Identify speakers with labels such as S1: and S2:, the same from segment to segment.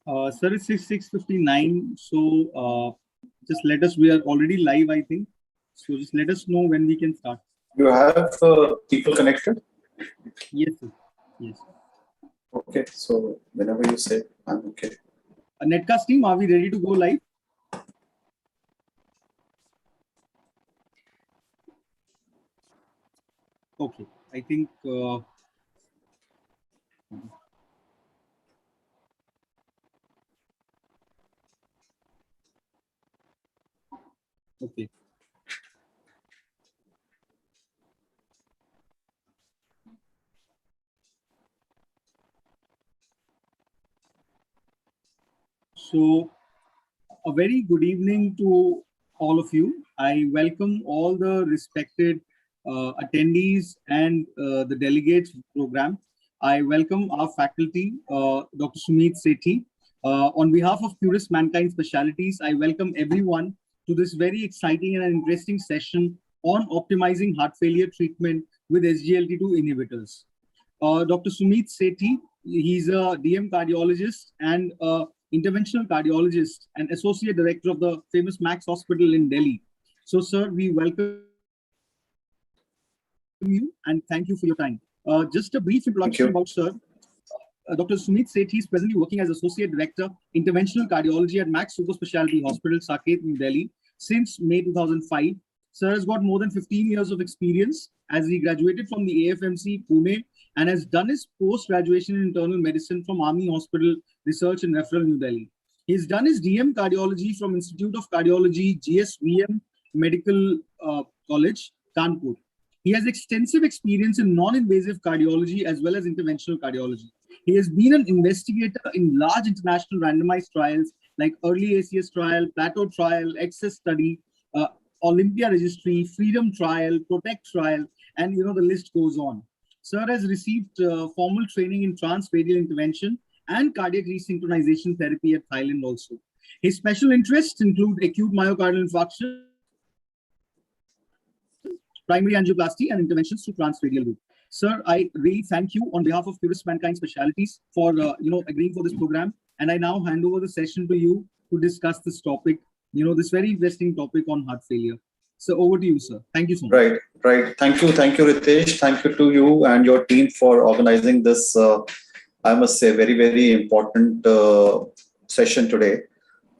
S1: Sir, it's 6:59. So just let us. We are already live, I think. So just let us know when we can start.
S2: You have people connected?
S1: Yes, sir. Yes.
S2: Okay. So whenever you say, I'm okay.
S1: Netcast team, are we ready to go live? Okay. I think. Okay. So, a very good evening to all of you. I welcome all the respected attendees and the delegates program. I welcome our faculty, Dr. Sumit Sethi. On behalf of Curious Mankind Specialities, I welcome everyone to this very exciting and interesting session on optimizing heart failure treatment with SGLT2 inhibitors. Dr. Sumit Sethi, he's a DM cardiologist and interventional cardiologist and associate director of the famous Max Hospital in Delhi. So, sir, we welcome you and thank you for your time. Just a brief introduction about sir. Dr. Sumit Sethi is presently working as Associate Director, Interventional Cardiology at Max Super Specialty Hospital, Saket, New Delhi since May 2005. Sir has got more than 15 years of experience as he graduated from the AFMC, Pune, and has done his post-graduation in internal medicine from Army Hospital Research and Referral, New Delhi. He's done his DM cardiology from Institute of Cardiology, GSVM Medical College, Kanpur. He has extensive experience in non-invasive cardiology as well as interventional cardiology. He has been an investigator in large international randomized trials like Early ACS trial, Plateau trial, Access study, Olympia registry, Freedom trial, Protect trial, and the list goes on. Sir has received formal training in transradial intervention and cardiac resynchronization therapy at Thailand also. His special interests include acute myocardial infarction, primary angioplasty, and interventions to transradial route. Sir, I really thank you on behalf of Curious Mankind Specialities for agreeing for this program. And I now hand over the session to you to discuss this topic, this very interesting topic on heart failure. So over to you, sir. Thank you so much.
S2: Right. Thank you, Ritesh. Thank you to you and your team for organizing this, I must say, very, very important session today.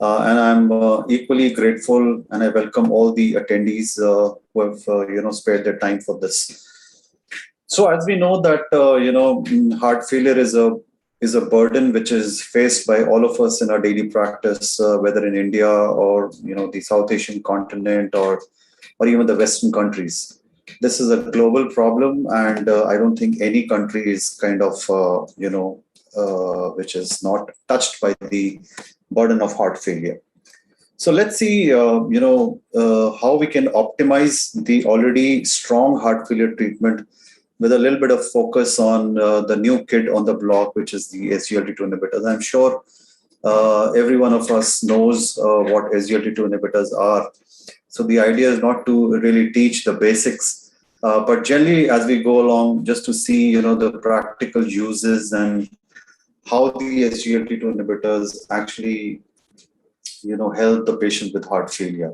S2: And I'm equally grateful, and I welcome all the attendees who have spared their time for this. So as we know that heart failure is a burden which is faced by all of us in our daily practice, whether in India or the South Asian continent or even the Western countries. This is a global problem, and I don't think any country is kind of which is not touched by the burden of heart failure. So let's see, how we can optimize the already strong heart failure treatment with a little bit of focus on the new kid on the block, which is the SGLT2 inhibitors. I'm sure every one of us knows what SGLT2 inhibitors are. So the idea is not to really teach the basics, but generally as we go along, just to see, the practical uses and how the SGLT2 inhibitors actually, help the patient with heart failure.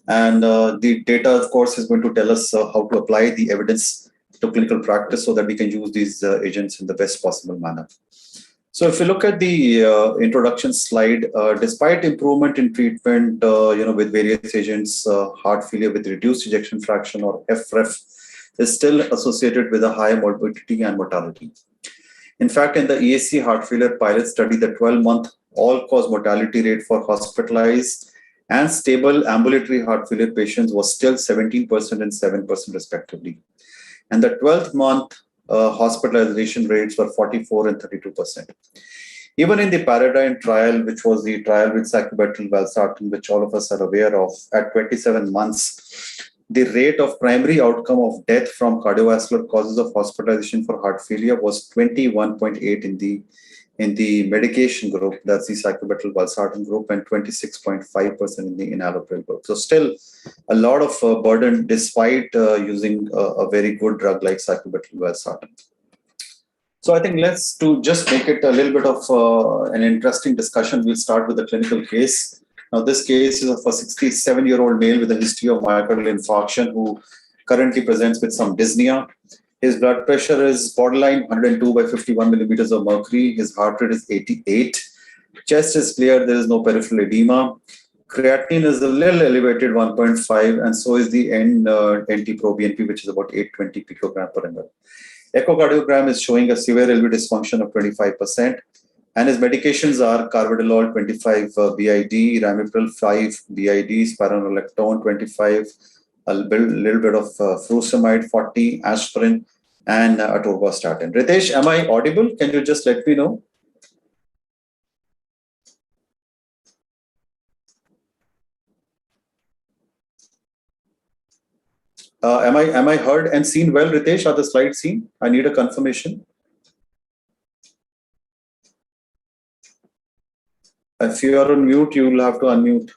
S2: And the data, of course, is going to tell us how to apply the evidence to clinical practice so that we can use these agents in the best possible manner. So if you look at the introduction slide, despite improvement in treatment, with various agents, heart failure with reduced ejection fraction or FREF is still associated with a high morbidity and mortality. In fact, in the ESC heart failure pilot study, the 12-month all-cause mortality rate for hospitalized and stable ambulatory heart failure patients was still 17% and 7% respectively. And the 12th month hospitalization rates were 44 and 32%. Even in the Paradigm trial, which was the trial with sacubitril valsartan, which all of us are aware of, at 27 months, the rate of primary outcome of death from cardiovascular causes of hospitalization for heart failure was 21.8 in the medication group, that's the sacubitril valsartan group, and 26.5% in the enalapril group. So still a lot of burden despite using a very good drug like sacubitril valsartan. So I think let's just make it a little bit of an interesting discussion. We'll start with the clinical case. Now, this case is of a 67-year-old male with a history of myocardial infarction who currently presents with some dyspnea. His blood pressure is borderline 102 by 51 millimeters of mercury. His heart rate is 88. Chest is clear. There is no peripheral edema. Creatinine is a little elevated, 1.5, and so is the NT-proBNP, which is about 820 picogram per ml. Echocardiogram is showing a severe LV dysfunction of 25%, and his medications are carvedilol 25 BID, ramipril 5 BID, spironolactone 25, a little bit of furosemide 40, aspirin, and atorvastatin. Ritesh, am I audible? Can you just let me know? Am I heard and seen well, Ritesh? Are the slides seen? I need a confirmation. If you are on mute, you will have to unmute.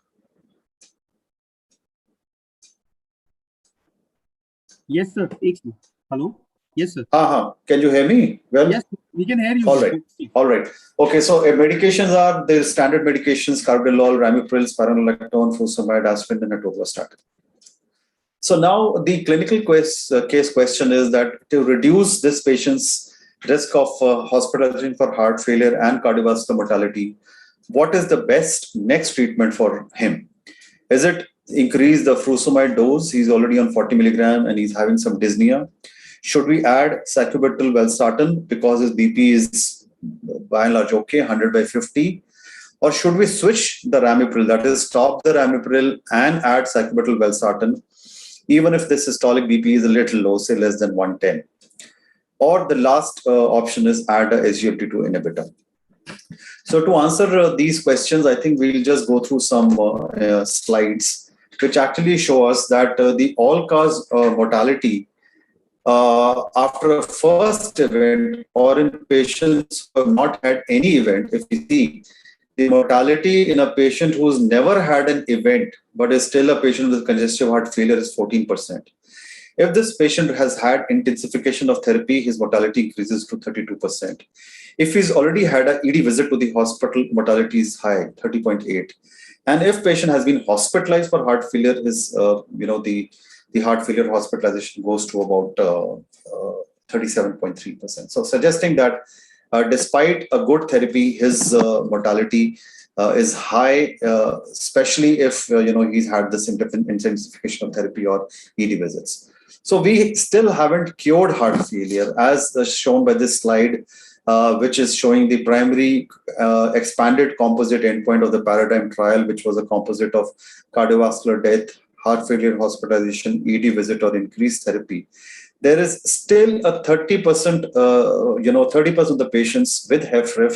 S1: Yes, sir. Hello? Yes, sir.
S2: Can you hear me? Well,
S1: yes, we can hear you.
S2: All right. All right. Okay, so medications are the standard medications: carvedilol, ramipril, spironolactone, furosemide, aspirin, and atorvastatin. So now the clinical case question is that to reduce this patient's risk of hospitalization for heart failure and cardiovascular mortality, what is the best next treatment for him? Is it increase the furosemide dose? He's already on 40 milligram and he's having some dyspnea. Should we add sacubitril valsartan because his BP is by and large okay, 100 by 50? Or should we switch the ramipril, that is stop the ramipril and add sacubitril valsartan, even if the systolic BP is a little low, say less than 110? Or the last option is add a SGLT2 inhibitor. So to answer these questions, I think we'll just go through some slides, which actually show us that the all-cause mortality after a first event or in patients who have not had any event, if we see the mortality in a patient who's never had an event but is still a patient with congestive heart failure is 14%. If this patient has had intensification of therapy, his mortality increases to 32%. If he's already had an ED visit to the hospital, mortality is high, 30.8. And if patient has been hospitalized for heart failure, his the heart failure hospitalization goes to about 37.3%. So suggesting that despite a good therapy, his mortality is high, especially if he's had this intensification of therapy or ED visits. So we still haven't cured heart failure, as shown by this slide, which is showing the primary expanded composite endpoint of the paradigm trial, which was a composite of cardiovascular death, heart failure hospitalization, ED visit, or increased therapy. There is still a 30%, 30% of the patients with HFrEF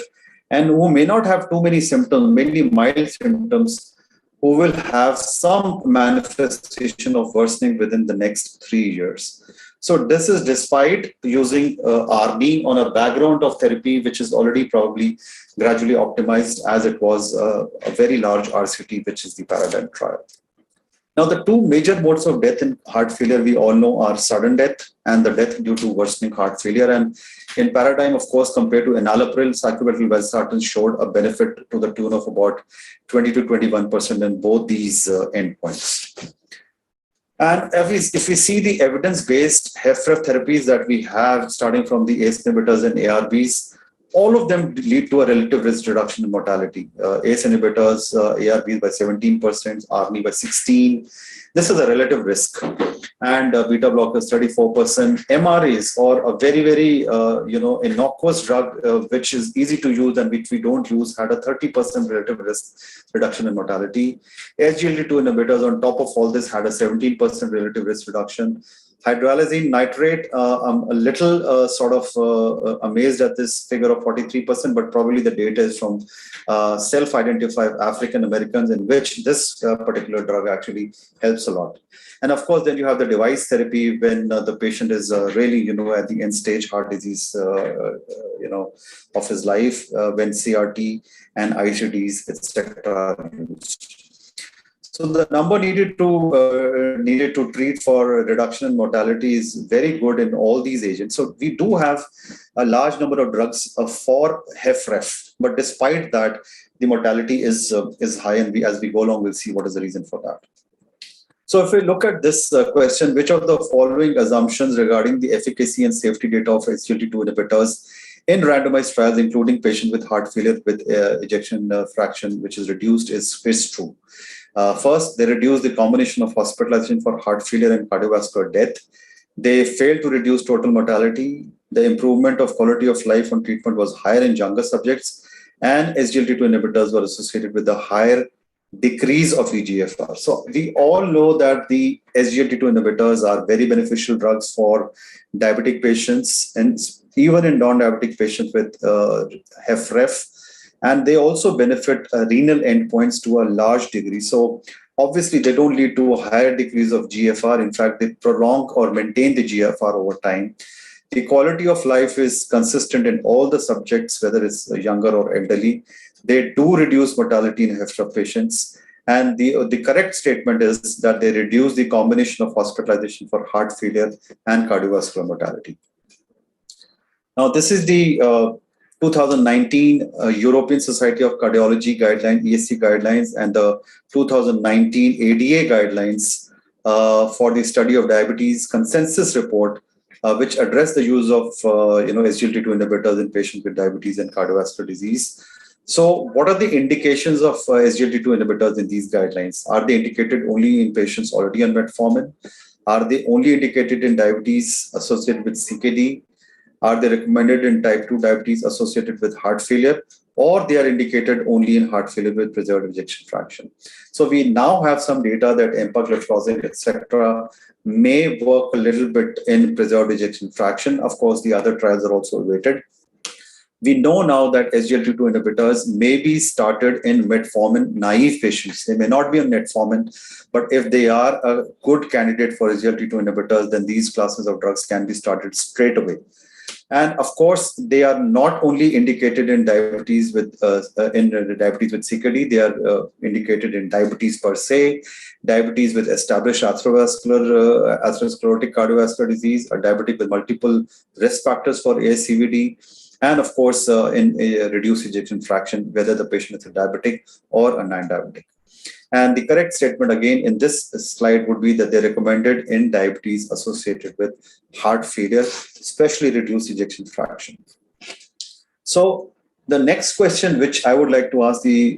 S2: and who may not have too many symptoms, mainly mild symptoms, who will have some manifestation of worsening within the next 3 years. So this is despite using RD on a background of therapy, which is already probably gradually optimized, as it was a very large RCT, which is the paradigm trial. Now, the two major modes of death in heart failure we all know are sudden death and the death due to worsening heart failure. And in paradigm, of course, compared to enalapril, sacubitril valsartan showed a benefit to the tune of about 20 to 21% in both these endpoints. And if we see the evidence-based HFrEF therapies that we have, starting from the ACE inhibitors and ARBs, all of them lead to a relative risk reduction in mortality. ACE inhibitors, ARBs by 17%, ARNI by 16%. This is a relative risk. And beta blockers 34%. MRAs, or a very, very innocuous drug, which is easy to use and which we don't use, had a 30% relative risk reduction in mortality. SGLT2 inhibitors on top of all this had a 17% relative risk reduction. Hydralazine nitrate, I'm a little amazed at this figure of 43%, but probably the data is from self-identified African Americans, in which this particular drug actually helps a lot. And of course, then you have the device therapy when the patient is really, at the end stage heart disease, of his life, when CRT and ICDs, etc. are used. So the number needed to treat for reduction in mortality is very good in all these agents. So we do have a large number of drugs for HFrEF, but despite that, the mortality is high, and as we go along, we'll see what is the reason for that. So if we look at this question, which of the following assumptions regarding the efficacy and safety data of SGLT2 inhibitors in randomized trials, including patients with heart failure with ejection fraction, which is reduced, is true? First, they reduce the combination of hospitalization for heart failure and cardiovascular death. They failed to reduce total mortality. The improvement of quality of life on treatment was higher in younger subjects, and SGLT2 inhibitors were associated with a higher decrease of eGFR. So we all know that the SGLT2 inhibitors are very beneficial drugs for diabetic patients and even in non-diabetic patients with HFrEF. And they also benefit renal endpoints to a large degree. So obviously, they don't lead to a higher decrease of GFR. In fact, they prolong or maintain the GFR over time. The quality of life is consistent in all the subjects, whether it's younger or elderly. They do reduce mortality in HFrEF patients. And the correct statement is that they reduce the combination of hospitalization for heart failure and cardiovascular mortality. Now, this is the 2019 European Society of Cardiology guideline, ESC guidelines, and the 2019 ADA guidelines for the study of diabetes consensus report, which address the use of SGLT2 inhibitors in patients with diabetes and cardiovascular disease. So what are the indications of SGLT2 inhibitors in these guidelines? Are they indicated only in patients already on metformin? Are they only indicated in diabetes associated with CKD? Are they recommended in type 2 diabetes associated with heart failure, or they are indicated only in heart failure with preserved ejection fraction? So we now have some data that empagliflozin, etc., may work a little bit in preserved ejection fraction. Of course, the other trials are also awaited. We know now that SGLT2 inhibitors may be started in metformin naive patients. They may not be on metformin, but if they are a good candidate for SGLT2 inhibitors, then these classes of drugs can be started straight away. And of course, they are not only indicated in diabetes with diabetes with CKD. They are indicated in diabetes per se, diabetes with established atherosclerotic cardiovascular disease, or diabetic with multiple risk factors for ASCVD, and of course, in a reduced ejection fraction, whether the patient is a diabetic or a non-diabetic. And the correct statement again in this slide would be that they're recommended in diabetes associated with heart failure, especially reduced ejection fraction. So the next question which I would like to ask the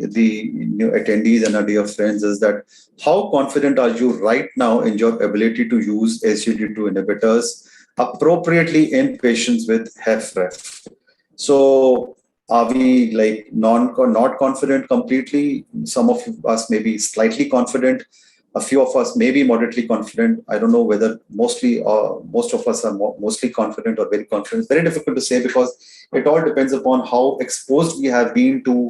S2: new attendees and our dear friends is that how confident are you right now in your ability to use SGLT2 inhibitors appropriately in patients with HFrEF? So are we like not confident completely? Some of us may be slightly confident. A few of us may be moderately confident. I don't know whether most of us are mostly confident or very confident. It's very difficult to say because it all depends upon how exposed we have been to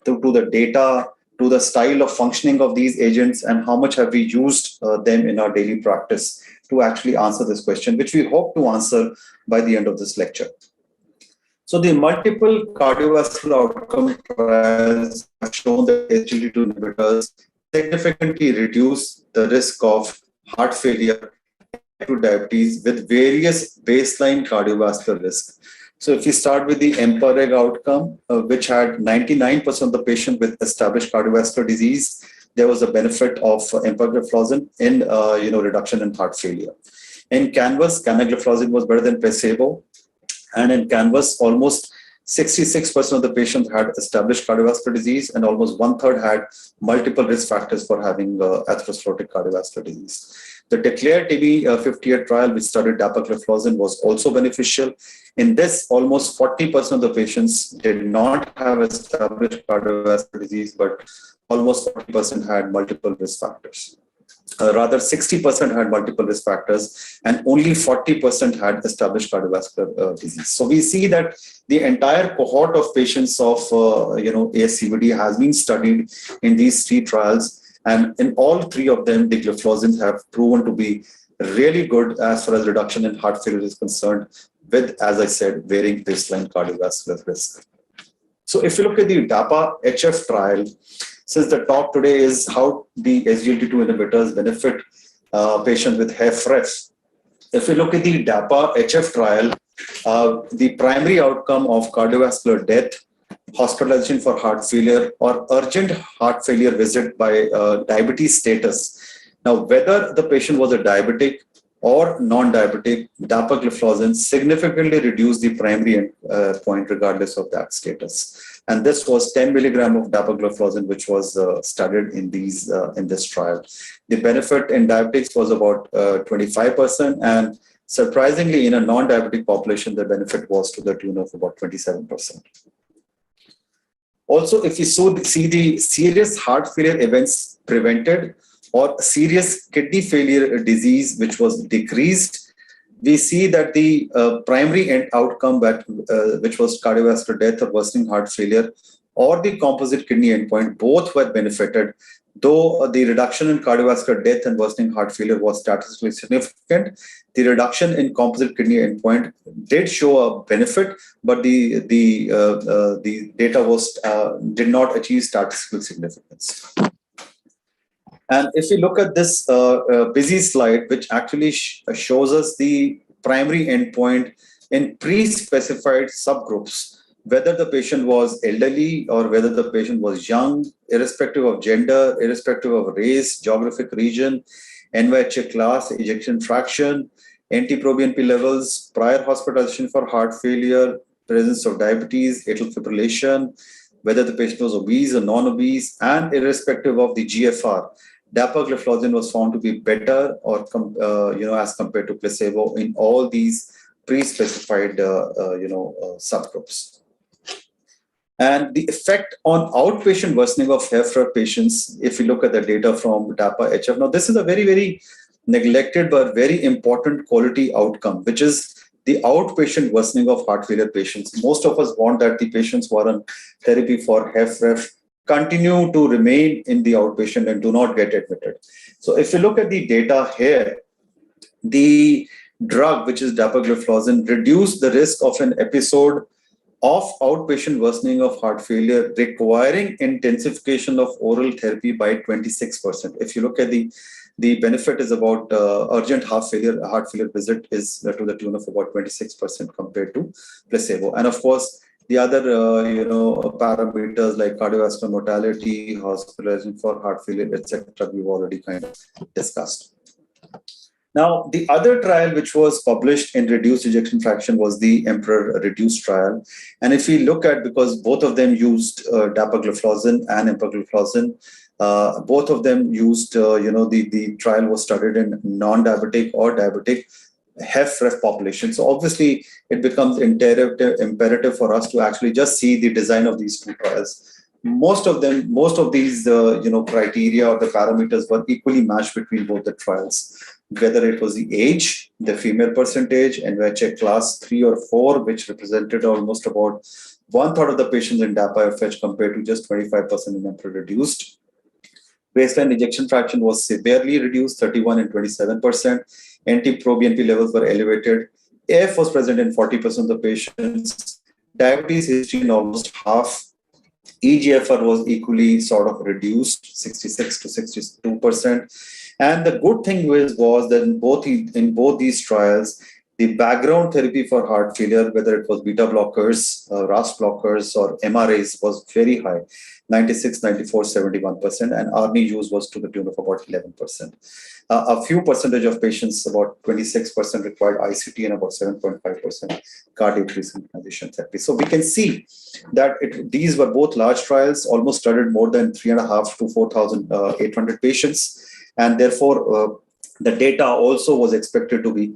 S2: the data, to the style of functioning of these agents, and how much have we used them in our daily practice to actually answer this question, which we hope to answer by the end of this lecture. So the multiple cardiovascular outcome trials have shown that SGLT2 inhibitors significantly reduce the risk of heart failure to diabetes with various baseline cardiovascular risk. So if we start with the EMPA-REG outcome, which had 99% of the patient with established cardiovascular disease, there was a benefit of empagliflozin in reduction in heart failure. In CANVAS, canagliflozin was better than placebo. And in CANVAS, almost 66% of the patients had established cardiovascular disease, and almost 1/3 had multiple risk factors for having atherosclerotic cardiovascular disease. The DECLARE TB 58 trial, which studied dapagliflozin, was also beneficial. In this, almost 40% of the patients did not have established cardiovascular disease, but almost 40% had multiple risk factors. Rather, 60% had multiple risk factors, and only 40% had established cardiovascular disease. So we see that the entire cohort of patients of ASCVD has been studied in these three trials, and in all three of them, the gliflozins have proven to be really good as far as reduction in heart failure is concerned, with, as I said, varying baseline cardiovascular risk. So if you look at the DAPA-HF trial, since the talk today is how the SGLT2 inhibitors benefit patients with HFrEF. If we look at the DAPA-HF trial, the primary outcome of cardiovascular death, hospitalization for heart failure, or urgent heart failure visit by diabetes status. Now, whether the patient was a diabetic or non-diabetic, dapagliflozin significantly reduced the primary endpoint regardless of that status. And this was 10 milligram of dapagliflozin, which was studied in this trial. The benefit in diabetics was about 25%, and surprisingly, in a non-diabetic population, the benefit was to the tune of about 27%. Also, if you see the serious heart failure events prevented or serious kidney failure disease, which was decreased, we see that the primary end outcome, which was cardiovascular death or worsening heart failure, or the composite kidney endpoint, both were benefited, though the reduction in cardiovascular death and worsening heart failure was statistically significant. The reduction in composite kidney endpoint did show a benefit, but the data did not achieve statistical significance. And if we look at this busy slide, which actually shows us the primary endpoint in pre-specified subgroups, whether the patient was elderly or whether the patient was young, irrespective of gender, irrespective of race, geographic region, NYHA class, ejection fraction, NT-proBNP levels, prior hospitalization for heart failure, presence of diabetes, atrial fibrillation, whether the patient was obese or non-obese, and irrespective of the GFR, dapagliflozin was found to be better or as compared to placebo in all these pre-specified subgroups. And the effect on outpatient worsening of HFrEF patients, if you look at the data from DAPA-HF, now this is a very, very neglected but very important quality outcome, which is the outpatient worsening of heart failure patients. Most of us want that the patients who are on therapy for HFrEF continue to remain in the outpatient and do not get admitted. So if you look at the data here, the drug, which is dapagliflozin, reduced the risk of an episode of outpatient worsening of heart failure requiring intensification of oral therapy by 26%. If you look at the benefit is about urgent heart failure visit is to the tune of about 26% compared to placebo. And of course, the other parameters like cardiovascular mortality, hospitalization for heart failure, etc., we've already kind of discussed. Now, the other trial which was published in reduced ejection fraction was the Emperor Reduced trial. And if we look at, because both of them used dapagliflozin and empagliflozin, both of them used, the trial was studied in non-diabetic or diabetic HFrEF population. So obviously, it becomes imperative for us to actually just see the design of these two trials. Most of these, criteria or the parameters were equally matched between both the trials. Whether it was the age, the female percentage, NYHA class 3 or 4, which represented almost about 1/3 of the patients in DAPA-FH compared to just 25% in Emperor Reduced. Baseline ejection fraction was severely reduced, 31 and 27%. NT-proBNP levels were elevated. AF was present in 40% of the patients. Diabetes history in almost half. eGFR was equally sort of reduced, 66 to 62%. And the good thing was that in both these trials, the background therapy for heart failure, whether it was beta blockers, RAS blockers, or MRAs, was very high, 96, 94, 71%, and ARNI use was to the tune of about 11%. A few percentage of patients, about 26%, required ICT and about 7.5% cardiac resynchronization therapy. So we can see that these were both large trials, almost studied more than 3,500 to 4,800 patients, and therefore the data also was expected to be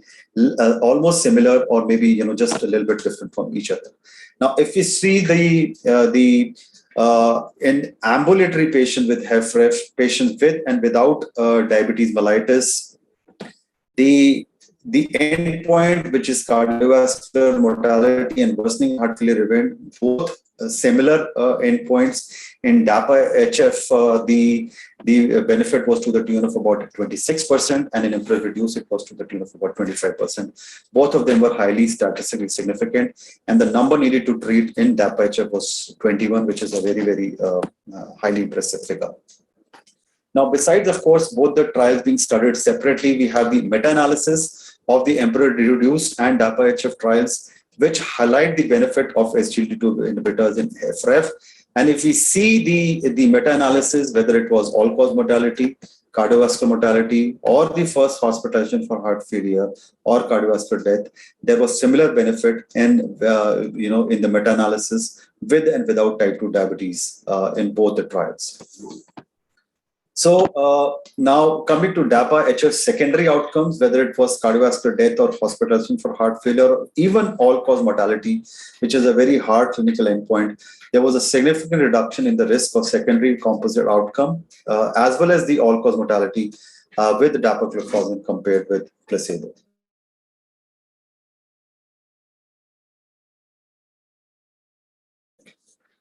S2: almost similar, or maybe just a little bit different from each other. Now, if we see in ambulatory patients with HFrEF, patients with and without diabetes mellitus, the endpoint, which is cardiovascular mortality and worsening heart failure event, both similar endpoints. In DAPA-HF, the benefit was to the tune of about 26%, and in IMPRES reduced, it was to the tune of about 25%. Both of them were highly statistically significant, and the number needed to treat in DAPA-HF was 21, which is a very, very highly impressive figure. Now, besides, of course, both the trials being studied separately, we have the meta-analysis of the IMPRES-reduced and DAPA-HF trials, which highlight the benefit of SGLT2 inhibitors in HFrEF. And if we see the meta-analysis, whether it was all-cause mortality, cardiovascular mortality, or the first hospitalization for heart failure or cardiovascular death, there was similar benefit in in the meta-analysis with and without type 2 diabetes in both the trials. So now coming to DAPA-HF secondary outcomes, whether it was cardiovascular death or hospitalization for heart failure, or even all-cause mortality, which is a very hard clinical endpoint, there was a significant reduction in the risk of secondary composite outcome, as well as the all-cause mortality with dapagliflozin compared with placebo.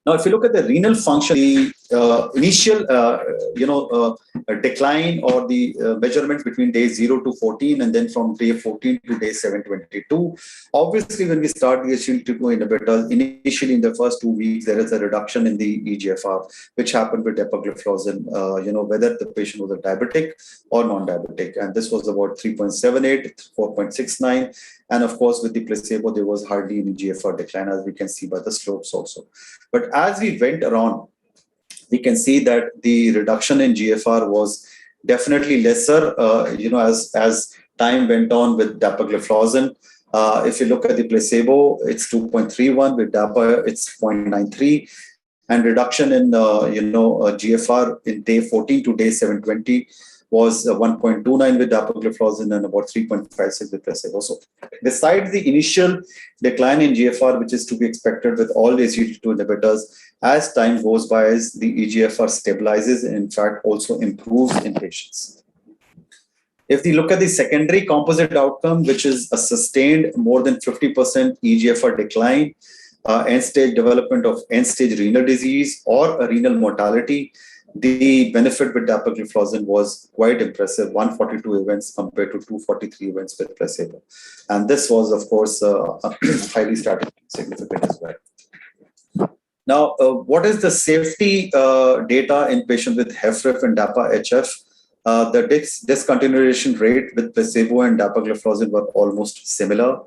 S2: Now, if you look at the renal function, the initial, decline or the measurements between day 0 to 14, and then from day 14 to day 722. Obviously, when we start the SGLT2 inhibitors, initially in the first 2 weeks, there is a reduction in the eGFR, which happened with dapagliflozin, whether the patient was a diabetic or non-diabetic. And this was about 3.78, 4.69. And of course, with the placebo, there was hardly any GFR decline, as we can see by the slopes also. But as we went around, we can see that the reduction in GFR was definitely lesser, as time went on with dapagliflozin. If you look at the placebo, it's 2.31. With DAPA, it's 0.93. And reduction in, GFR in day 14 to day 720 was 1.29 with dapagliflozin and about 3.56 with placebo. So besides the initial decline in GFR, which is to be expected with all the SGLT2 inhibitors, as time goes by, as the eGFR stabilizes and in fact also improves in patients. If we look at the secondary composite outcome, which is a sustained more than 50% eGFR decline, end-stage development of end-stage renal disease or a renal mortality, the benefit with dapagliflozin was quite impressive, 142 events compared to 243 events with placebo. And this was, of course, highly statistically significant as well. Now, what is the safety data in patients with HFrEF and DAPA-HF? The discontinuation rate with placebo and dapagliflozin were almost similar.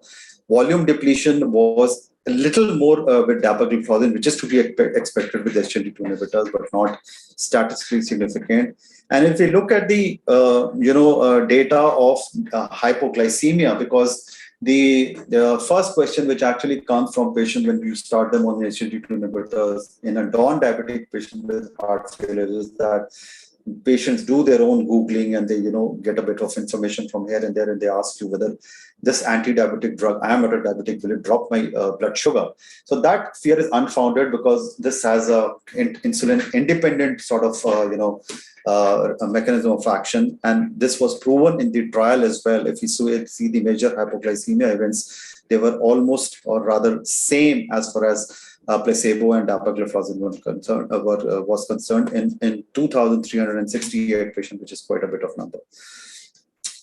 S2: Volume depletion was a little more with dapagliflozin, which is to be expected with SGLT2 inhibitors, but not statistically significant. And if we look at the data of hypoglycemia, because the first question which actually comes from patients when you start them on the SGLT2 inhibitors in a non-diabetic patient with heart failure is that patients do their own Googling and they, get a bit of information from here and there, and they ask you whether this anti-diabetic drug, I am not a diabetic, will it drop my blood sugar? So that fear is unfounded because this has a insulin-independent sort of, a mechanism of action. And this was proven in the trial as well. If you see the major hypoglycemia events, they were almost or rather same as far as placebo and dapagliflozin was concerned in 2,368 patients, which is quite a bit of number.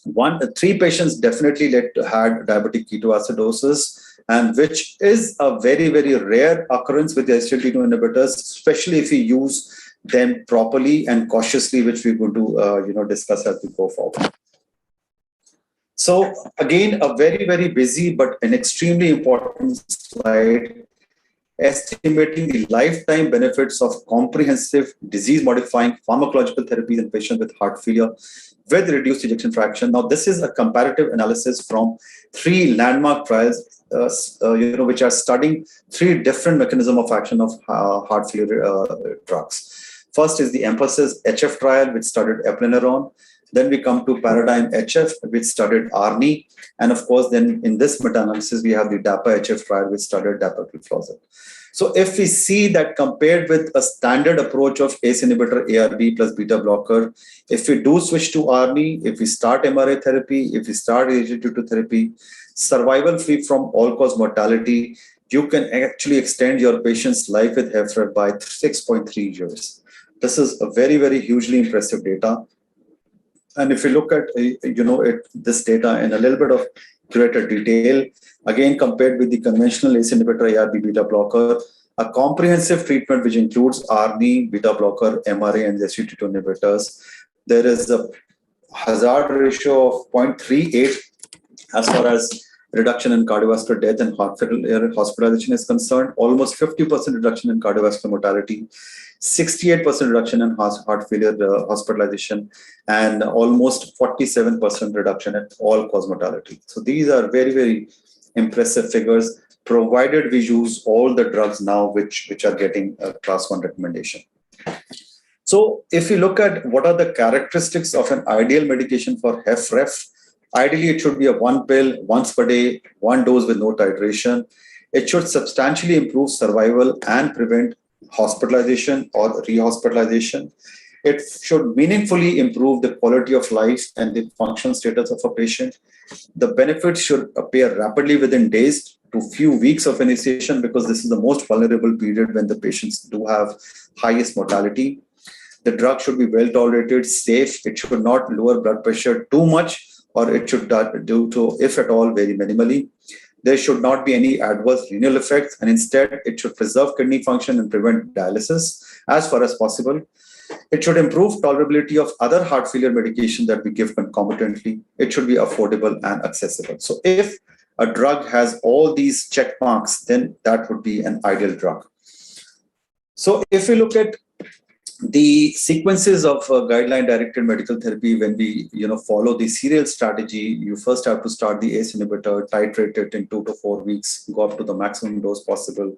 S2: 3 patients definitely had diabetic ketoacidosis, and which is a very, very rare occurrence with the SGLT2 inhibitors, especially if we use them properly and cautiously, which we're going to discuss as we go forward. So again, a very, very busy but an extremely important slide, estimating the lifetime benefits of comprehensive disease-modifying pharmacological therapies in patients with heart failure with reduced ejection fraction. Now, this is a comparative analysis from 3 landmark trials, which are studying 3 different mechanisms of action of heart failure drugs. First is the Emphasis HF trial, which studied eplerenone. Then we come to Paradigm HF, which studied ARNI. And of course, then in this meta-analysis, we have the DAPA-HF trial, which studied dapagliflozin. So if we see that compared with a standard approach of ACE inhibitor, ARB plus beta blocker, if we do switch to ARNI, if we start MRA therapy, if we start SGLT2 therapy, survival free from all-cause mortality you can actually extend your patient's life with Heifer by 6.3 years. This is a very, very hugely impressive data. And if you look at this data in a little bit of greater detail, again compared with the conventional ACE inhibitor, ARB beta blocker, a comprehensive treatment which includes ARNI, beta blocker, MRA, and SGLT2 inhibitors, there is a hazard ratio of 0.38 as far as reduction in cardiovascular death and heart failure hospitalization is concerned, almost 50% reduction in cardiovascular mortality, 68% reduction in heart failure hospitalization, and almost 47% reduction in all-cause mortality. So these are very, very impressive figures, provided we use all the drugs now which are getting a class 1 recommendation. So if you look at what are the characteristics of an ideal medication for HFrEF, ideally it should be a one pill, once per day, one dose with no titration. It should substantially improve survival and prevent hospitalization or rehospitalization. It should meaningfully improve the quality of life and the function status of a patient. The benefits should appear rapidly within days to few weeks of initiation, because this is the most vulnerable period when the patients do have highest mortality. The drug should be well tolerated, safe. It should not lower blood pressure too much, or it should do so, if at all, very minimally. There should not be any adverse renal effects, and instead it should preserve kidney function and prevent dialysis as far as possible. It should improve tolerability of other heart failure medication that we give concomitantly. It should be affordable and accessible. So if a drug has all these check marks, then that would be an ideal drug. So if we look at the sequences of guideline-directed medical therapy, when we follow the serial strategy, you first have to start the ACE inhibitor, titrate it in 2 to 4 weeks, go up to the maximum dose possible,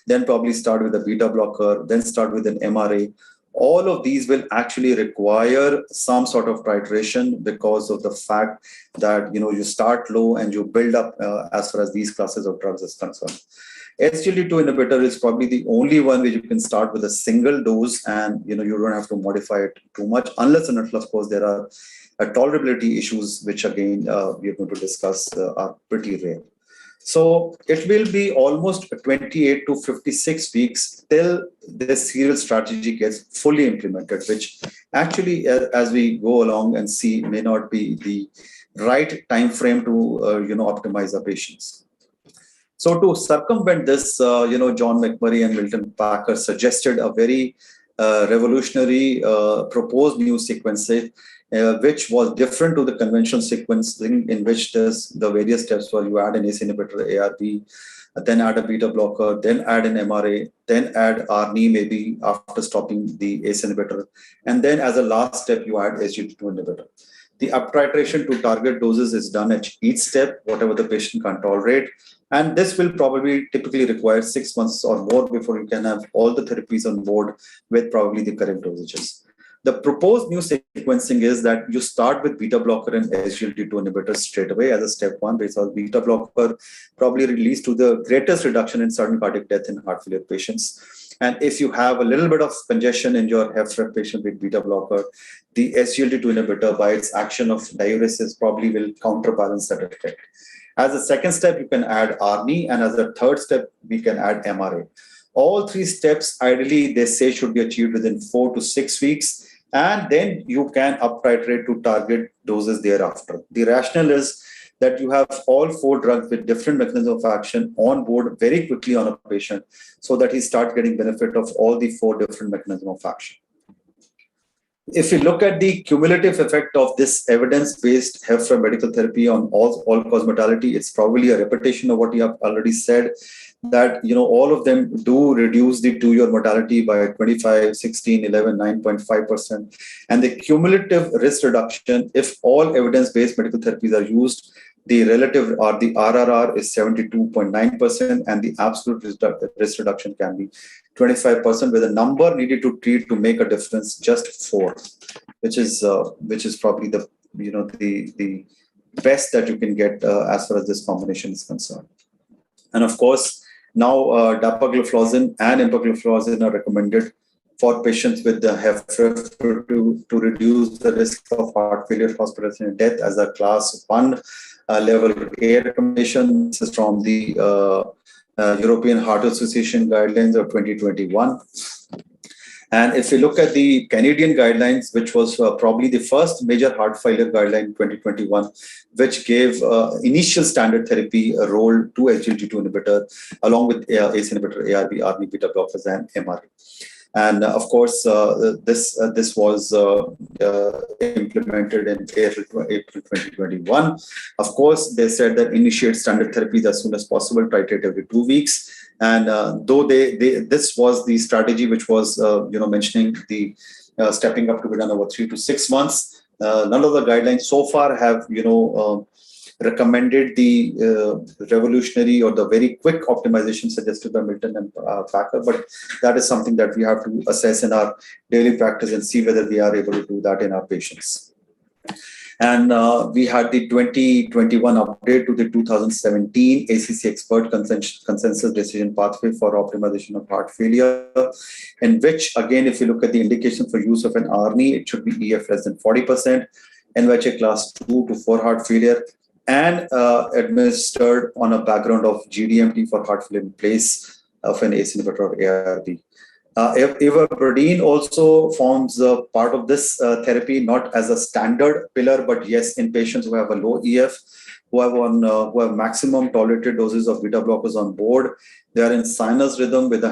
S2: then probably start with a beta blocker, then start with an MRA. All of these will actually require some sort of titration because of the fact that you start low and you build up as far as these classes of drugs is concerned. SGLT2 inhibitor is probably the only one which you can start with a single dose, and you don't have to modify it too much, unless and until, of course, there are tolerability issues, which again we are going to discuss are pretty rare. So it will be almost 28 to 56 weeks till this serial strategy gets fully implemented, which actually, as we go along and see, may not be the right time frame to optimize our patients. So to circumvent this, John McMurray and Milton Packer suggested a very revolutionary proposed new sequence, which was different to the conventional sequencing, in which the various steps were you add an ACE inhibitor, ARB, then add a beta blocker, then add an MRA, then add ARNI maybe after stopping the ACE inhibitor, and then as a last step you add SGLT2 inhibitor. The up titration to target doses is done at each step, whatever the patient can tolerate. And this will probably typically require 6 months or more before you can have all the therapies on board with probably the correct dosages. The proposed new sequencing is that you start with beta blocker and SGLT2 inhibitors straight away as a step one, because beta blocker probably leads to the greatest reduction in sudden cardiac death in heart failure patients. And if you have a little bit of congestion in your HFrEF patient with beta blocker, the SGLT2 inhibitor, by its action of diuresis, probably will counterbalance that effect. As a second step, you can add ARNI, and as a third step, we can add MRA. All three steps, ideally, they say should be achieved within 4 to 6 weeks, and then you can up titrate to target doses thereafter. The rationale is that you have all 4 drugs with different mechanisms of action on board very quickly on a patient, so that he starts getting benefit of all the 4 different mechanisms of action. If you look at the cumulative effect of this evidence-based Heifer medical therapy on all-cause mortality, it's probably a repetition of what you have already said, that all of them do reduce the 2-year mortality by 25, 16, 11, 9.5%. And the cumulative risk reduction, if all evidence-based medical therapies are used, the relative or the RRR is 72.9%, and the absolute risk reduction can be 25%, with a number needed to treat to make a difference just 4, which is probably the best that you can get as far as this combination is concerned. And of course, now dapagliflozin and empagliflozin are recommended for patients with the HFrEF to reduce the risk of heart failure, hospitalization, and death as a class 1 level A recommendation. This is from the European Heart Association guidelines of 2021. And if we look at the Canadian guidelines, which was probably the first major heart failure guideline in 2021, which gave initial standard therapy a role to SGLT2 inhibitor, along with ACE inhibitor, ARB, ARNI, beta blockers, and MRA. And of course, this was implemented in April 2021. Of course, they said that initiate standard therapies as soon as possible, titrate every 2 weeks. And though this was the strategy which was mentioning the stepping up to be done over 3 to 6 months, none of the guidelines so far have recommended the revolutionary or the very quick optimization suggested by Milton and Packer, but that is something that we have to assess in our daily practice and see whether we are able to do that in our patients. And we had the 2021 update to the 2017 ACC expert consensus decision pathway for optimization of heart failure, in which, again, if you look at the indication for use of an ARNI, it should be EF less than 40%, NYHA class 2 to 4 heart failure, and administered on a background of GDMT for heart failure in place of an ACE inhibitor or ARB. Ivabradine also forms part of this therapy, not as a standard pillar, but yes, in patients who have a low EF, who have maximum tolerated doses of beta blockers on board. They are in sinus rhythm with a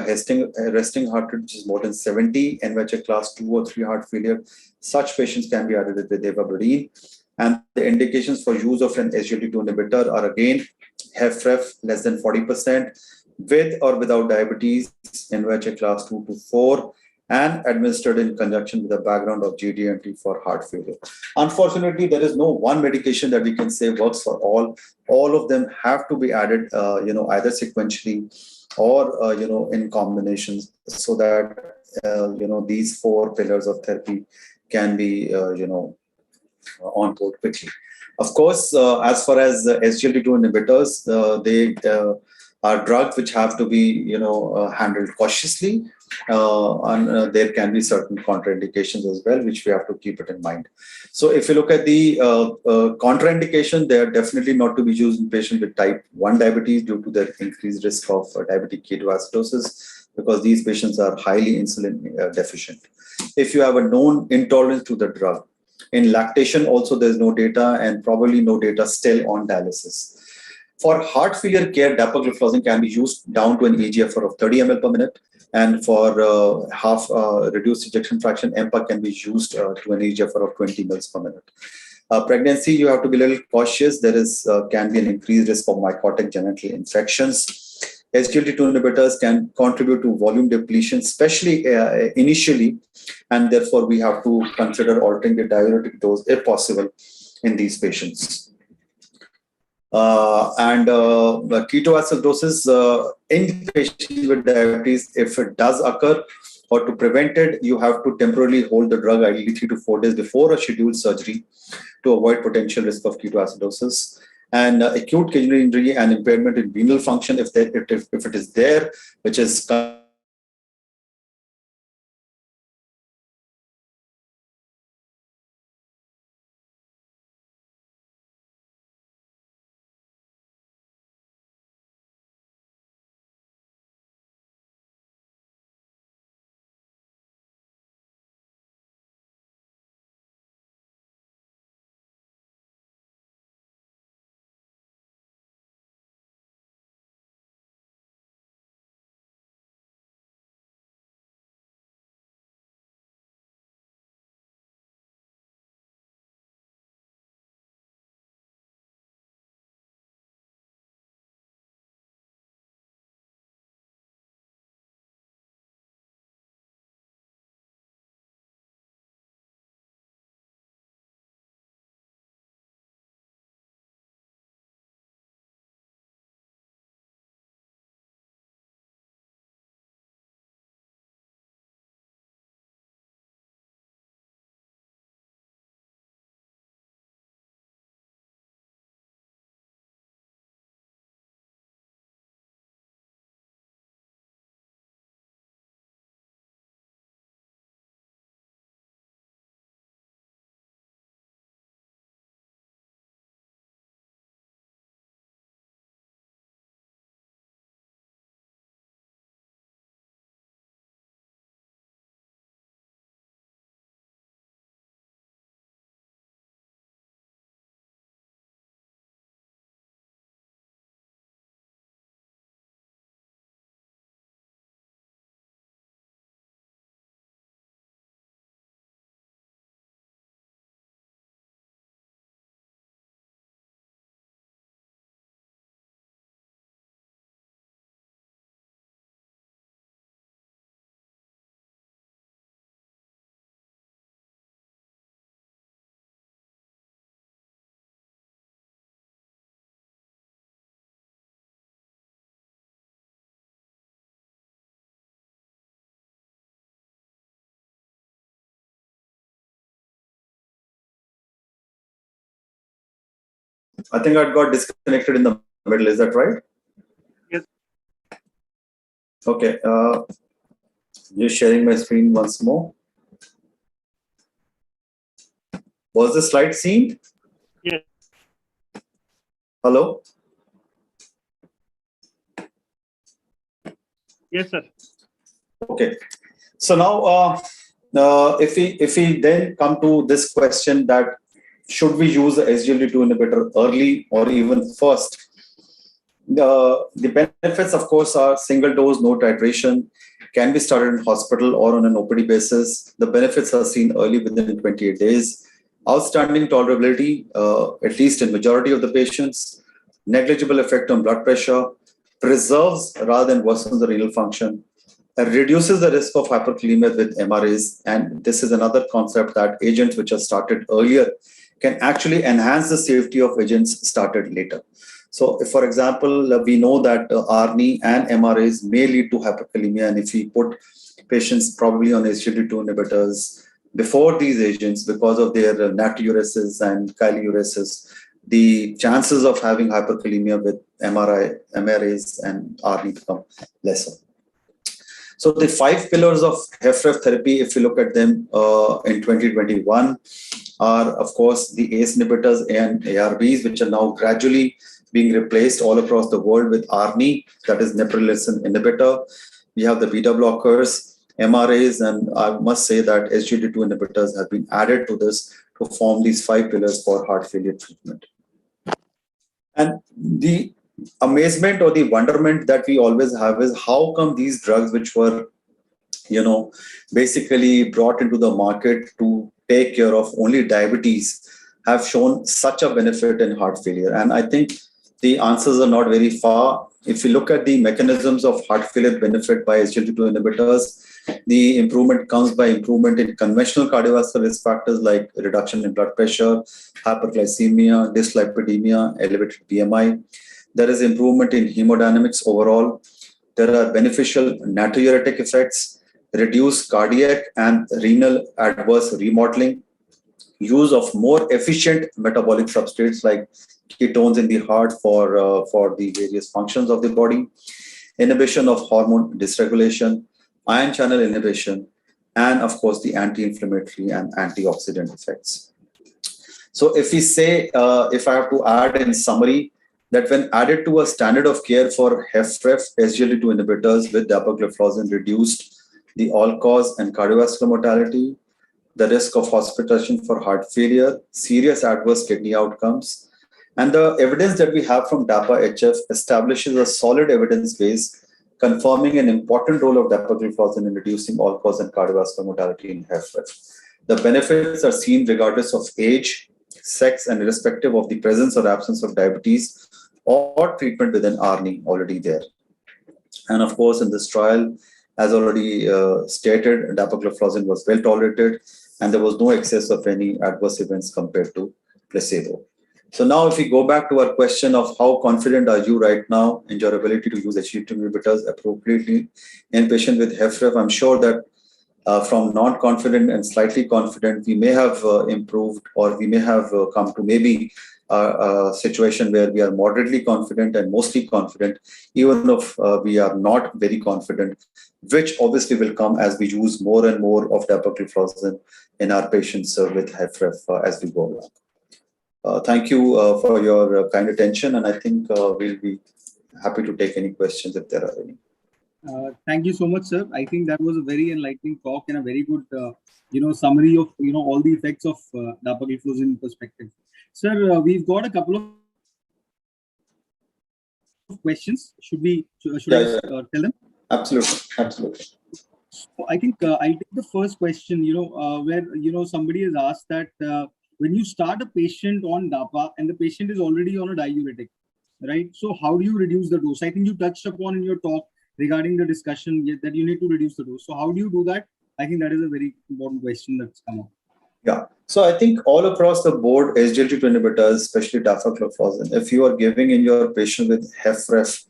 S2: resting heart rate which is more than 70, NYHA class 2 or 3 heart failure. Such patients can be added with ivabradine. And the indications for use of an SGLT2 inhibitor are again HFrEF less than 40%, with or without diabetes, NYHA class 2 to 4, and administered in conjunction with a background of GDMT for heart failure. Unfortunately, there is no one medication that we can say works for all. All of them have to be added, either sequentially or in combinations, so that these 4 pillars of therapy can be on board quickly. Of course, as far as SGLT2 inhibitors, they are drugs which have to be handled cautiously, and there can be certain contraindications as well, which we have to keep it in mind. So if you look at the contraindication, they are definitely not to be used in patients with type 1 diabetes due to their increased risk of diabetic ketoacidosis, because these patients are highly insulin deficient. If you have a known intolerance to the drug, in lactation also there's no data, and probably no data still on dialysis. For heart failure care, dapagliflozin can be used down to an eGFR of 30 ml per minute, and for half reduced ejection fraction, EMPA can be used to an eGFR of 20 ml per minute. Pregnancy, you have to be a little cautious. There is can be an increased risk of mycotic genital infections. SGLT2 inhibitors can contribute to volume depletion, especially initially, and therefore we have to consider altering the diuretic dose if possible in these patients. Ketoacidosis in patients with diabetes, if it does occur, or to prevent it, you have to temporarily hold the drug ideally 3 to 4 days before a scheduled surgery to avoid potential risk of ketoacidosis. And acute kidney injury and impairment in renal function, if it is there, which is I think I got disconnected in the middle. Is that right?
S1: Yes.
S2: Okay. Just sharing my screen once more. Was the slide seen?
S1: Yes.
S2: Hello?
S1: Yes, sir.
S2: Okay. So now, if we then come to this question that should we use the SGLT2 inhibitor early or even first? The benefits, of course, are single dose, no titration, can be started in hospital or on an OPD basis. The benefits are seen early within 28 days. Outstanding tolerability, at least in majority of the patients. Negligible effect on blood pressure. Preserves rather than worsens the renal function. Reduces the risk of hyperkalemia with MRAs. And this is another concept that agents which are started earlier can actually enhance the safety of agents started later. So, if, for example, we know that ARNI and MRAs may lead to hyperkalemia, and if we put patients probably on SGLT2 inhibitors before these agents because of their natriuresis and chyliuresis, the chances of having hyperkalemia with MRAs and ARNI become lesser. So the 5 pillars of HFrEF therapy, if you look at them in 2021, are of course the ACE inhibitors and ARBs, which are now gradually being replaced all across the world with ARNI, that is neprilysin inhibitor. We have the beta blockers, MRAs, and I must say that SGLT2 inhibitors have been added to this to form these 5 pillars for heart failure treatment. And the amazement or the wonderment that we always have is how come these drugs, which were, basically brought into the market to take care of only diabetes, have shown such a benefit in heart failure. And I think the answers are not very far. If you look at the mechanisms of heart failure benefit by SGLT2 inhibitors, the improvement comes by improvement in conventional cardiovascular risk factors like reduction in blood pressure, hyperglycemia, dyslipidemia, elevated BMI. There is improvement in hemodynamics overall. There are beneficial natriuretic effects, reduced cardiac and renal adverse remodeling, use of more efficient metabolic substrates like ketones in the heart for the various functions of the body, inhibition of hormone dysregulation, ion channel inhibition, and of course the anti-inflammatory and antioxidant effects. So if we say, if I have to add in summary, that when added to a standard of care for HFrEF, SGLT2 inhibitors with dapagliflozin reduced the all-cause and cardiovascular mortality, the risk of hospitalization for heart failure, serious adverse kidney outcomes, and the evidence that we have from DAPA-HF establishes a solid evidence base confirming an important role of dapagliflozin in reducing all-cause and cardiovascular mortality in HFrEF. The benefits are seen regardless of age, sex, and irrespective of the presence or absence of diabetes or treatment with an ARNI already there. And of course, in this trial, as already stated, dapagliflozin was well tolerated and there was no excess of any adverse events compared to placebo. So now if we go back to our question of how confident are you right now in your ability to use SGLT2 inhibitors appropriately in patients with HFrEF, I'm sure that from non-confident and slightly confident, we may have improved, or we may have come to maybe a situation where we are moderately confident and mostly confident, even if we are not very confident, which obviously will come as we use more and more of dapagliflozin in our patients with HFrEF as we go along. Thank you for your kind attention, and I think we'll be happy to take any questions if there are any.
S1: Thank you so much, sir. I think that was a very enlightening talk and a very good, summary of, all the effects of dapagliflozin perspective. Sir, we've got a couple of questions. Should I tell them?
S2: Absolutely.
S1: So I think I'll take the first question, where, somebody has asked that when you start a patient on DAPA and the patient is already on a diuretic, right? So how do you reduce the dose? I think you touched upon in your talk regarding the discussion that you need to reduce the dose. So how do you do that? I think that is a very important question that's come up.
S2: Yeah. So I think all across the board, SGLT2 inhibitors, especially dapagliflozin, if you are giving in your patient with HFrEF,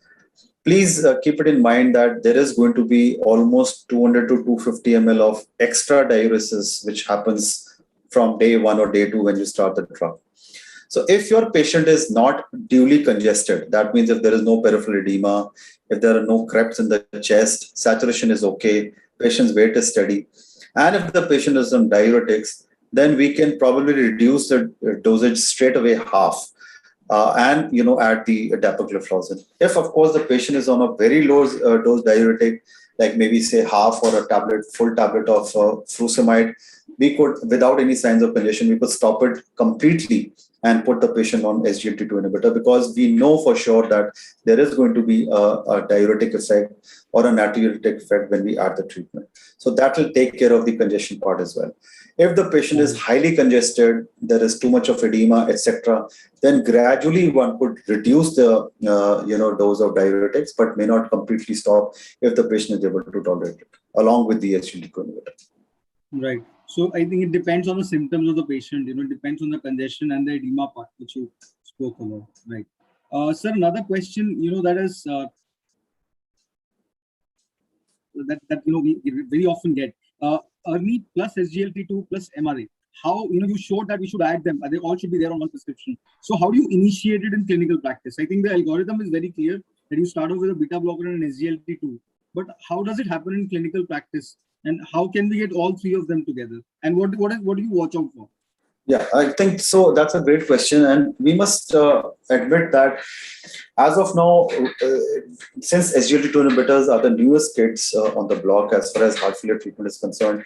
S2: please keep it in mind that there is going to be almost 200 to 250 ml of extra diuresis, which happens from day 1 or day 2 when you start the drug. So if your patient is not duly congested, that means if there is no peripheral edema, if there are no creps in the chest, saturation is okay, patient's weight is steady, and if the patient is on diuretics, then we can probably reduce the dosage straight away half. And add the dapagliflozin. If of course the patient is on a very low dose diuretic, like maybe say half or a full tablet of furosemide, we could, without any signs of congestion, we could stop it completely and put the patient on SGLT2 inhibitor, because we know for sure that there is going to be a diuretic effect or a natriuretic effect when we add the treatment. So that will take care of the congestion part as well. If the patient is highly congested, there is too much of edema, etc., then gradually one could reduce the dose of diuretics, but may not completely stop if the patient is able to tolerate it, along with the SGLT2 inhibitor.
S1: Right. So I think it depends on the symptoms of the patient. It depends on the congestion and the edema part, which you spoke about. Right. Sir, another question. That is that we very often get. Ernie plus SGLT2 plus MRA. How, you showed that we should add them. They all should be there on one prescription. So how do you initiate it in clinical practice? I think the algorithm is very clear that you start off with a beta blocker and an SGLT2. But how does it happen in clinical practice? And how can we get all three of them together? And what do you watch out for?
S2: Yeah, I think so. That's a great question. And we must admit that as of now, since SGLT2 inhibitors are the newest kids on the block as far as heart failure treatment is concerned,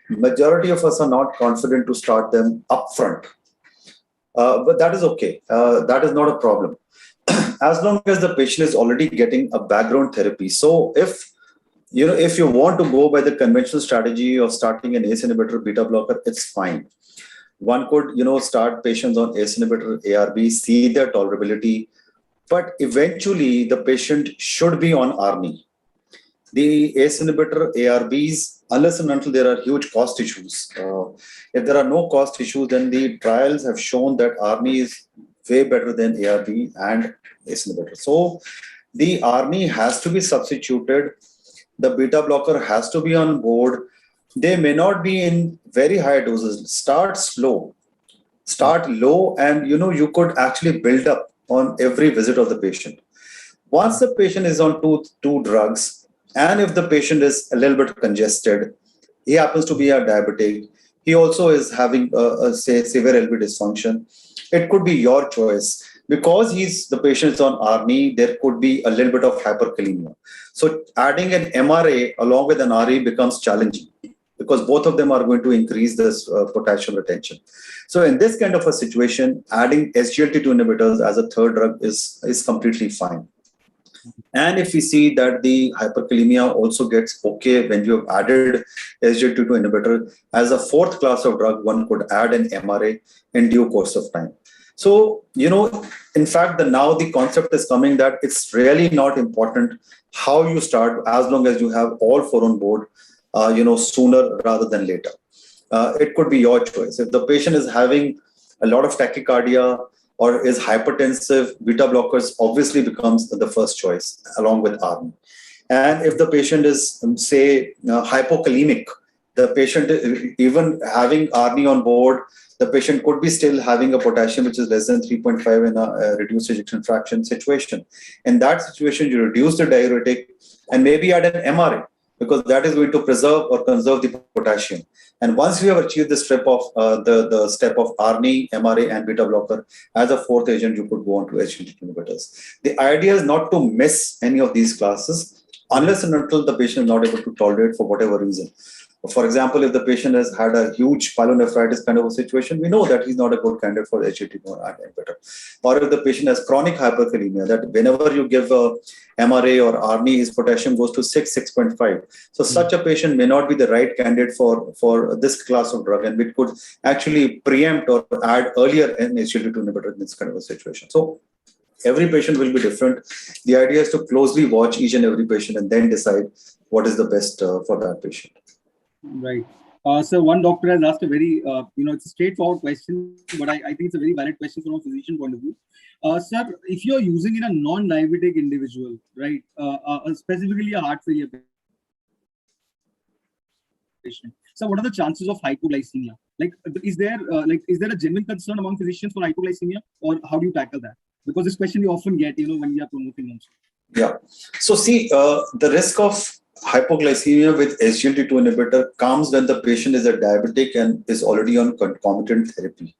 S2: majority of us are not confident to start them upfront. But that is okay. That is not a problem. As long as the patient is already getting a background therapy. So if you want to go by the conventional strategy of starting an ACE inhibitor, beta blocker, it's fine. One could, start patients on ACE inhibitor, ARB, see their tolerability, but eventually the patient should be on ARNI. The ACE inhibitor, ARBs, unless and until there are huge cost issues. If there are no cost issues, then the trials have shown that ARNI is way better than ARB and ACE inhibitor. So the ARNI has to be substituted. The beta blocker has to be on board. They may not be in very high doses. Start slow, start low, and you could actually build up on every visit of the patient. Once the patient is on two drugs, and if the patient is a little bit congested, he happens to be a diabetic, he also is having say severe LV dysfunction, it could be your choice. Because the patient is on ARNI, there could be a little bit of hyperkalemia. So adding an MRA along with an RE becomes challenging, because both of them are going to increase this potassium retention. So in this kind of a situation, adding SGLT2 inhibitors as a third drug is completely fine. And if we see that the hyperkalemia also gets okay when you have added SGLT2 inhibitor, as a fourth class of drug, one could add an MRA in due course of time. So, in fact, now the concept is coming that it's really not important how you start, as long as you have all four on board, sooner rather than later. It could be your choice. If the patient is having a lot of tachycardia or is hypertensive, beta blockers obviously becomes the first choice along with ARNI. And if the patient is, say, hypokalemic, the patient, even having ARNI on board, the patient could be still having a potassium which is less than 3.5 in a reduced ejection fraction situation. In that situation, you reduce the diuretic and maybe add an MRA, because that is going to preserve or conserve the potassium. And once you have achieved the step of the step of ARNI, MRA, and beta blocker, as a fourth agent, you could go on to SGLT2 inhibitors. The idea is not to miss any of these classes unless and until the patient is not able to tolerate for whatever reason. For example, if the patient has had a huge pyelonephritis kind of a situation, we know that he's not a good candidate for SGLT2 inhibitor. Or if the patient has chronic hyperkalemia, that whenever you give a MRA or ARNI, his potassium goes to 6.5. So such a patient may not be the right candidate for this class of drug, and we could actually preempt or add earlier an SGLT2 inhibitor in this kind of a situation. So every patient will be different. The idea is to closely watch each and every patient and then decide what is the best for that patient.
S1: Right. So one doctor has asked a very, it's a straightforward question, but I think it's a very valid question from a physician point of view. Sir, if you're using in a non-diabetic individual, right, specifically a heart failure patient, So what are the chances of hypoglycemia? Like, is there a genuine concern among physicians for hypoglycemia, or how do you tackle that? Because this question we often get, when we are promoting also.
S2: Yeah. So see, the risk of hypoglycemia with SGLT2 inhibitor comes when the patient is a diabetic and is already on concomitant therapy.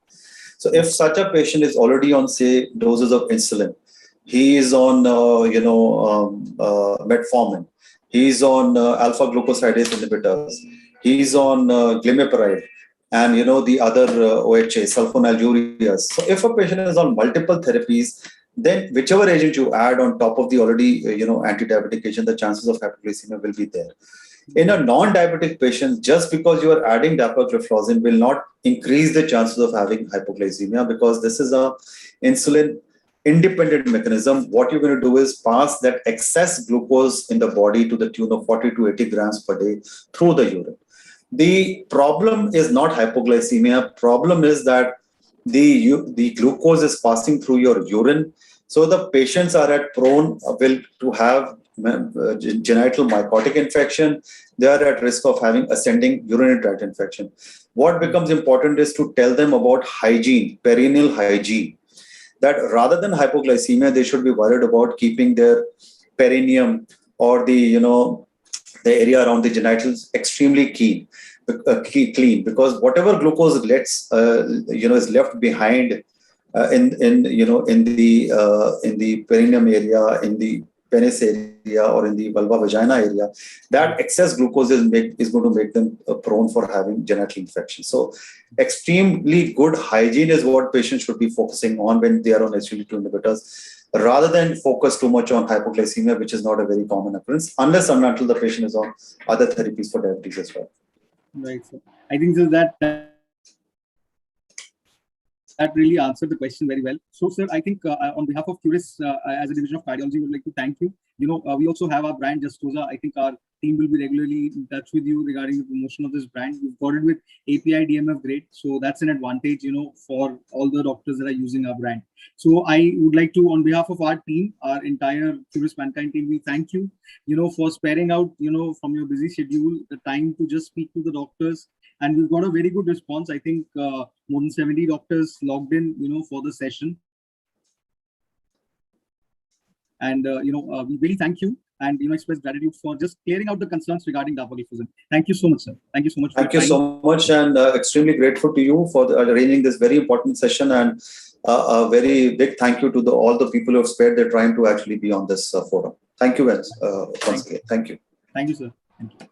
S2: So if such a patient is already on, say, doses of insulin, he is on, metformin, he's on alpha glucosidase inhibitors, he's on glimepiride, and the other OHA, sulfonylureas. So if a patient is on multiple therapies, then whichever agent you add on top of the already anti-diabetic agent, the chances of hypoglycemia will be there. In a non-diabetic patient, just because you are adding dapagliflozin will not increase the chances of having hypoglycemia, because this is a insulin independent mechanism. What you're going to do is pass that excess glucose in the body to the tune of 40 to 80 grams per day through the urine. The problem is not hypoglycemia. Problem is that the glucose is passing through your urine. So the patients are at prone to have genital mycotic infection. They are at risk of having ascending urinary tract infection. What becomes important is to tell them about hygiene, perineal hygiene, that rather than hypoglycemia, they should be worried about keeping their perineum or the area around the genitals extremely clean, because whatever glucose is left behind in the perineum area, in the penis area, or in the vulva vagina area, that excess glucose is going to make them prone for having genital infection. So extremely good hygiene is what patients should be focusing on when they are on SGLT2 inhibitors, rather than focus too much on hypoglycemia, which is not a very common occurrence, unless and until the patient is on other therapies for diabetes as well.
S1: Right. So I think that really answered the question very well. So, sir, I think on behalf of Curis, as a division of cardiology, we would like to thank you. We also have our brand Justoza. I think our team will be regularly in touch with you regarding the promotion of this brand. We've got it with API DMF grade, so that's an advantage, for all the doctors that are using our brand. So I would like to, on behalf of our team, our entire Curis Mankind team, we thank you, for sparing out, from your busy schedule, the time to just speak to the doctors. And we've got a very good response. I think more than 70 doctors logged in, for the session. And, we really thank you and, express gratitude for just clearing out the concerns regarding dapagliflozin. Thank you so much, sir. Thank you so much.
S2: Thank you so much, and extremely grateful to you for arranging this very important session. And a very big thank you to all the people who have spared their time to actually be on this forum. Thank you once again. Thank you.
S1: Thank you, sir. Thank you.